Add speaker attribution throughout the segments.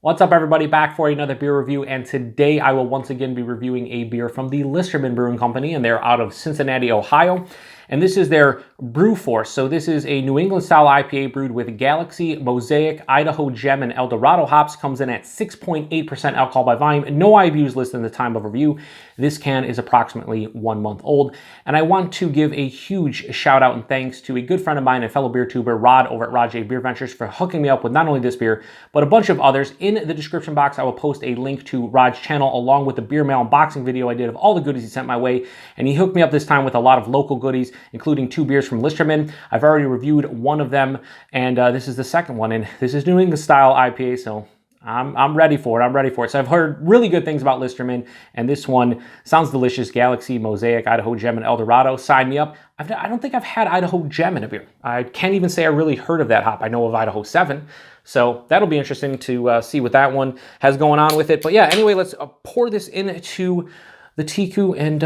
Speaker 1: What's up, everybody? Back for another beer review, and today I will once again be reviewing a beer from the Listermann Brewing Company, and they're out of Cincinnati, Ohio. And this is their Brew Force. So this is a New England-style IPA brewed with Galaxy, Mosaic, Idaho Gem, and Dorado hops. Comes in at 6.8% alcohol by volume. No IBUs listed in the time of review. This can is approximately 1 month old. And I want to give a huge shout out and thanks to a good friend of mine and fellow beer tuber, Rod over at Rod J BeerVentures, for hooking me up with not only this beer, but a bunch of others. In the description box, I will post a link to Rod's channel along with the beer mail unboxing video I did of all the goodies he sent my way. And he hooked me up this time with a lot of local goodies, including 2 beers from Listermann. I've already reviewed one of them, and this is the second one. And this is New England-style IPA, so I'm ready for it. I'm ready for it. So I've heard really good things about Listermann, and this one sounds delicious. Galaxy, Mosaic, Idaho Gem, and Dorado. Sign me up. I don't think I've had Idaho Gem in a beer. I can't even say I really heard of that hop. I know of Idaho 7. So that'll be interesting to see what that one has going on with it. But yeah, anyway, let's pour this into the Tiku and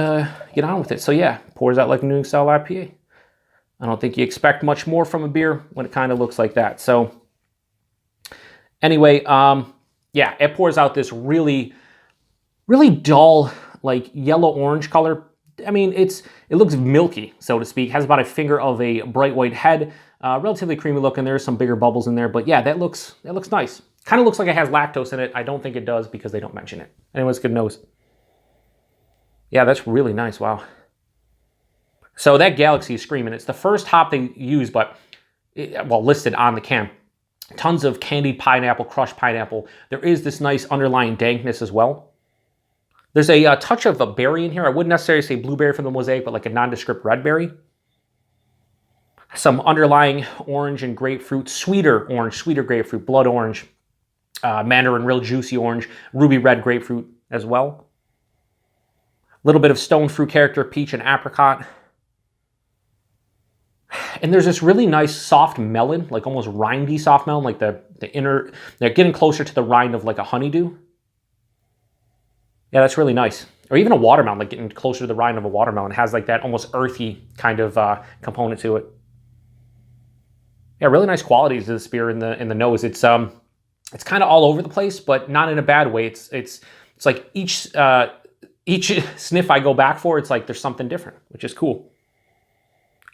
Speaker 1: get on with it. So yeah, pours out like a New England-style IPA. I don't think you expect much more from a beer when it kind of looks like that. So anyway, yeah, it pours out this really, really dull, like yellow-orange color. I mean, it looks milky, so to speak. Has about a finger of a bright white head. Relatively creamy looking. There's some bigger bubbles in there, but yeah, that looks nice. Kind of looks like it has lactose in it. I don't think it does because they don't mention it. Anyone's good knows. Yeah, that's really nice. Wow. So that Galaxy is screaming. It's the first hop they use, but well, listed on the can. Tons of candied pineapple, crushed pineapple. There is this nice underlying dankness as well. There's a touch of a berry in here. I wouldn't necessarily say blueberry from the Mosaic, but like a nondescript red berry. Some underlying orange and grapefruit, sweeter orange, sweeter grapefruit, blood orange, mandarin, real juicy orange, ruby red grapefruit as well. A little bit of stone fruit character, peach and apricot. And there's this really nice soft melon, like almost rindy soft melon, like the inner, they're getting closer to the rind of like a honeydew. Yeah, that's really nice. Or even a watermelon, like getting closer to the rind of a watermelon. It has like that almost earthy kind of component to it. Yeah, really nice qualities of this beer in the nose. It's kind of all over the place, but not in a bad way. It's like each sniff I go back for, it's like there's something different, which is cool.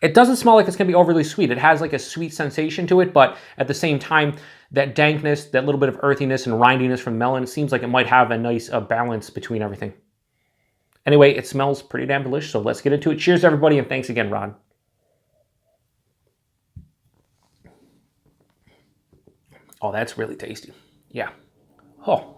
Speaker 1: It doesn't smell like it's going to be overly sweet. It has like a sweet sensation to it, but at the same time, that dankness, that little bit of earthiness and rindiness from melon, it seems like it might have a nice balance between everything. Anyway, it smells pretty damn delicious, so let's get into it. Cheers, everybody, and thanks again, Rod. Oh, that's really tasty. Yeah. Oh.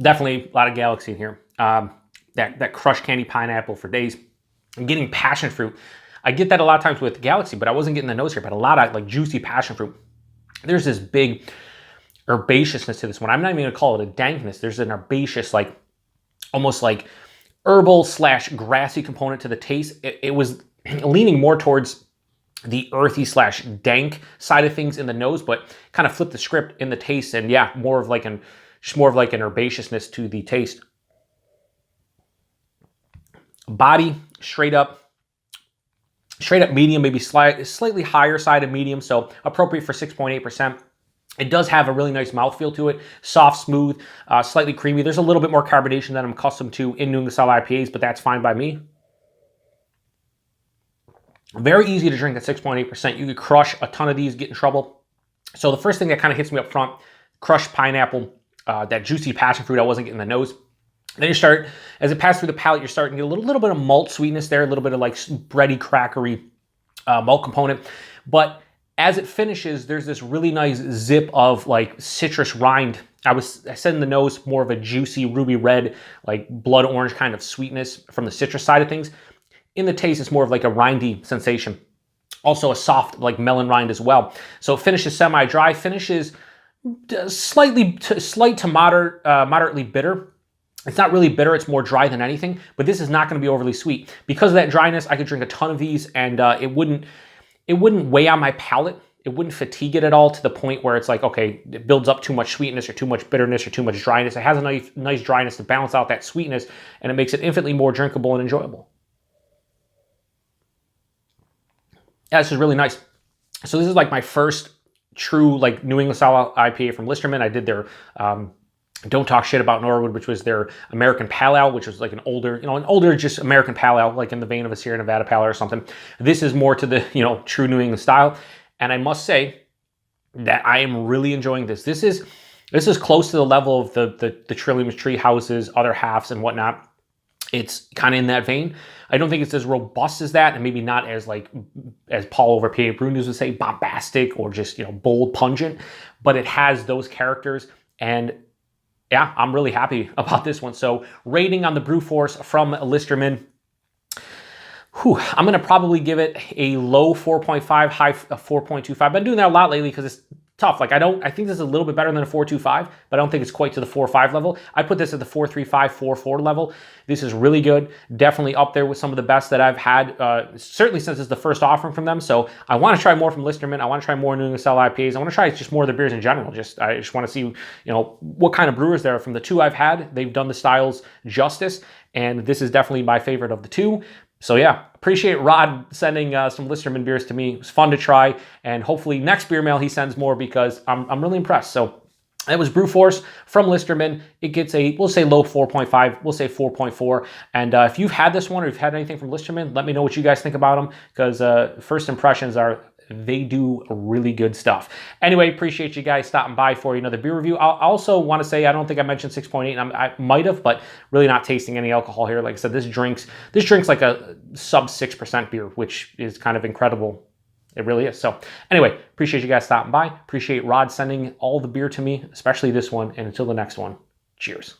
Speaker 1: Definitely a lot of Galaxy in here. That crushed candy pineapple for days. I'm getting passion fruit. I get that a lot of times with Galaxy, but I wasn't getting the nose here, but a lot of like juicy passion fruit. There's this big herbaceousness to this one. I'm not even gonna call it a dankness. There's an herbaceous, like almost like herbal / grassy component to the taste. It was leaning more towards the earthy / dank side of things in the nose, but kind of flipped the script in the taste, and yeah, more of like an herbaceousness to the taste. Body, straight up medium, maybe slightly higher side of medium, so appropriate for 6.8%. It does have a really nice mouthfeel to it. Soft, smooth, slightly creamy. There's a little bit more carbonation than I'm accustomed to in New England-style IPAs, but that's fine by me. Very easy to drink at 6.8%. You could crush a ton of these, get in trouble. So the first thing that kind of hits me up front, crushed pineapple, that juicy passion fruit I wasn't getting in the nose. Then you start, as it passes through the palate, you're starting to get a little bit of malt sweetness there, a little bit of like bready, crackery malt component. But as it finishes, there's this really nice zip of like citrus rind. I said in the nose, more of a juicy ruby red, like blood orange kind of sweetness from the citrus side of things. In the taste, it's more of like a rindy sensation. Also a soft like melon rind as well. So it finishes semi-dry, finishes slight to moderately bitter. It's not really bitter, it's more dry than anything, but this is not going to be overly sweet. Because of that dryness, I could drink a ton of these, and it wouldn't weigh on my palate. It wouldn't fatigue it at all to the point where it's like, okay, it builds up too much sweetness or too much bitterness or too much dryness. It has a nice dryness to balance out that sweetness, and it makes it infinitely more drinkable and enjoyable. Yeah, this is really nice. So this is like my first true like New England style IPA from Listermann. I did their Don't Talk Shit About Norwood, which was their American Pale Ale, which was like an older just American Pale Ale, like in the vein of a Sierra Nevada Pale Ale or something. This is more to the, true New England style. And I must say that I am really enjoying this. This is close to the level of the Trillium's Tree Houses, other halves and whatnot. It's kind of in that vein. I don't think it's as robust as that, and maybe not as as Paul over PA Brew News would say, bombastic or just bold, pungent. But it has those characters, and yeah, I'm really happy about this one. So rating on the Brew Force from Listermann. I'm going to probably give it a low 4.5, high 4.25. I've been doing that a lot lately because it's tough. Like I think this is a little bit better than a 4.25, but I don't think it's quite to the 4.5 level. I put this at the 4.35, 4.4 level. This is really good. Definitely up there with some of the best that I've had, certainly since it's the first offering from them. So I want to try more from Listermann. I want to try more New England style IPAs. I want to try just more of the beers in general. I just want to see, what kind of brewers there are. From the two I've had, they've done the styles justice, and this is definitely my favorite of the two. So yeah, appreciate Rod sending some Listermann beers to me. It was fun to try, and hopefully next beer mail he sends more because I'm really impressed. So that was Brew Force from Listermann. It gets we'll say low 4.5, we'll say 4.4. And if you've had this one or you've had anything from Listermann, let me know what you guys think about them, because first impressions are they do really good stuff. Anyway, appreciate you guys stopping by for another beer review. I also want to say, I don't think I mentioned 6.8, and I might have, but really not tasting any alcohol here. Like I said, this drinks like a sub 6% beer, which is kind of incredible. It really is. So anyway, appreciate you guys stopping by. Appreciate Rod sending all the beer to me, especially this one. And until the next one, cheers.